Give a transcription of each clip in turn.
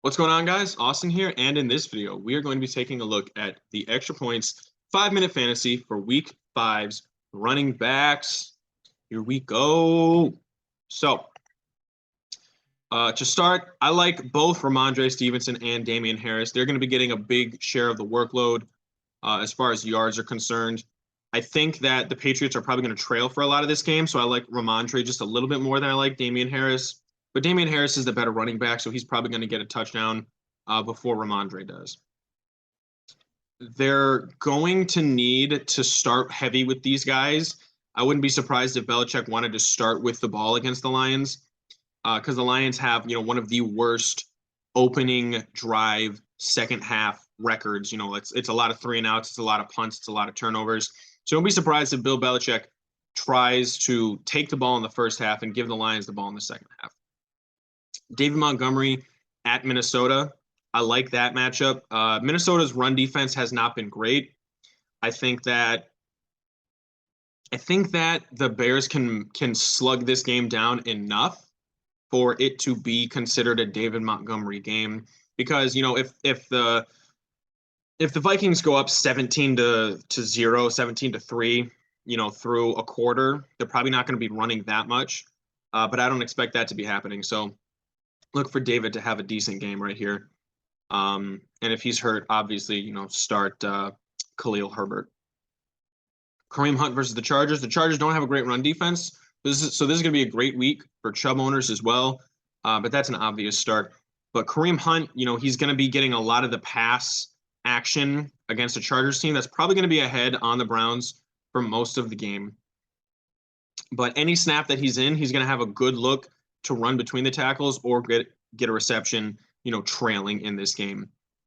What's going on, guys? Austin here, and in this video, we are going to be taking a look at the extra points 5-minute fantasy for week 5's running backs. Here we go. So, to start, I like both Ramondre Stevenson and Damian Harris. They're going to be getting a big share of the workload as far as yards are concerned. I think that the Patriots are probably going to trail for a lot of this game, so I like Ramondre just a little bit more than I like Damian Harris. But Damian Harris is the better running back, so he's probably going to get a touchdown before Ramondre does. They're going to need to start heavy with these guys. I wouldn't be surprised if Belichick wanted to start with the ball against the Lions because the Lions have, one of the worst opening drive second half records. It's a lot of 3-and-outs, it's a lot of punts, it's a lot of turnovers. So don't be surprised if Bill Belichick tries to take the ball in the first half and give the Lions the ball in the second half. David Montgomery at Minnesota. I like that matchup. Minnesota's run defense has not been great. I think that the Bears can slug this game down enough for it to be considered a David Montgomery game. Because, if the Vikings go up 17-0, 17-3, through a quarter, they're probably not going to be running that much. But I don't expect that to be happening. So look for David to have a decent game right here. And if he's hurt, obviously, start Khalil Herbert. Kareem Hunt versus the Chargers. The Chargers don't have a great run defense. This is going to be a great week for Chubb owners as well. But that's an obvious start. But Kareem Hunt, he's going to be getting a lot of the pass action against a Chargers team that's probably going to be ahead on the Browns for most of the game. But any snap that he's in, he's going to have a good look to run between the tackles or get a reception, trailing in this game.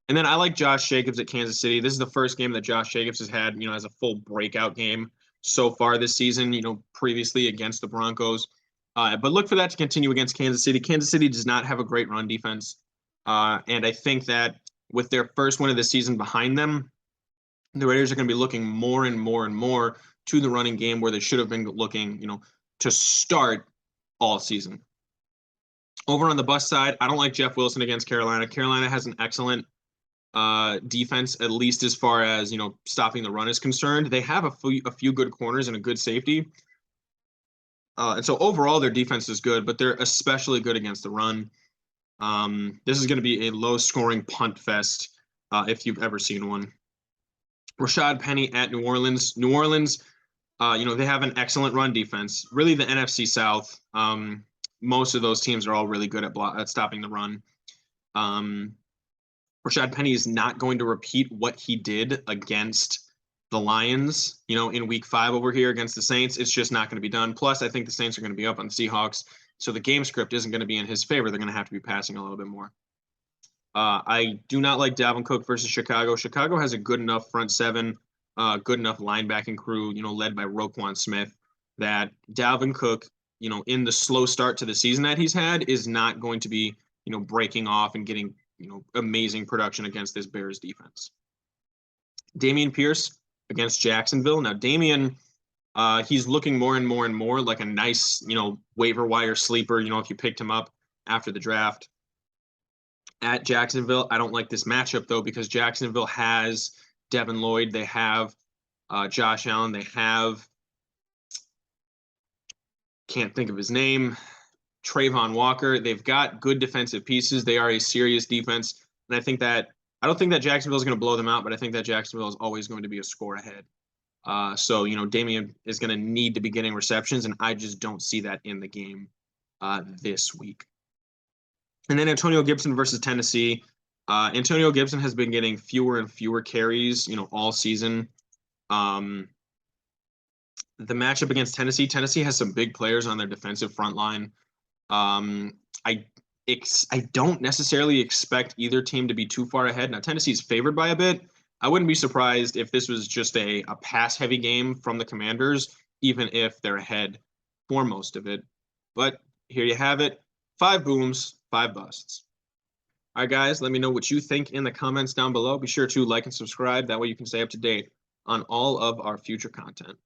And then I like Josh Jacobs at Kansas City. This is the first game that Josh Jacobs has had, as a full breakout game so far this season, previously against the Broncos. But look for that to continue against Kansas City. Kansas City does not have a great run defense. And I think that with their first win of the season behind them, the Raiders are going to be looking more and more and more to the running game where they should have been looking, to start all season. Over on the bus side, I don't like Jeff Wilson against Carolina. Carolina has an excellent defense, at least as far as, stopping the run is concerned. They have a few good corners and a good safety. And so overall, their defense is good, but they're especially good against the run. This is going to be a low-scoring punt fest if you've ever seen one. Rashad Penny at New Orleans. New Orleans, they have an excellent run defense. Really, the NFC South. Most of those teams are all really good at stopping the run. Rashad Penny is not going to repeat what he did against the Lions, in week 5 over here against the Saints. It's just not going to be done. Plus, I think the Saints are going to be up on the Seahawks. So the game script isn't going to be in his favor. They're going to have to be passing a little bit more. I do not like Dalvin Cook versus Chicago. Chicago has a good enough front seven, good enough linebacking crew, led by Roquan Smith, that Dalvin Cook, in the slow start to the season that he's had, is not going to be, breaking off and getting, amazing production against this Bears defense. Dameon Pierce against Jacksonville. Now, Dameon, he's looking more and more and more like a nice, waiver wire sleeper, if you picked him up after the draft. At Jacksonville, I don't like this matchup, though, because Jacksonville has Devin Lloyd. They have Josh Allen. They have, can't think of his name, Trayvon Walker. They've got good defensive pieces. They are a serious defense. And I don't think that Jacksonville is going to blow them out, but I think that Jacksonville is always going to be a score ahead. So, Dameon is going to need to be getting receptions, and I just don't see that in the game this week. And then Antonio Gibson versus Tennessee. Antonio Gibson has been getting fewer and fewer carries, all season. The matchup against Tennessee has some big players on their defensive front line. I don't necessarily expect either team to be too far ahead. Now, Tennessee's favored by a bit. I wouldn't be surprised if this was just a pass-heavy game from the Commanders, even if they're ahead for most of it. But here you have it. 5 booms, 5 busts. All right, guys, let me know what you think in the comments down below. Be sure to like and subscribe. That way you can stay up to date on all of our future content.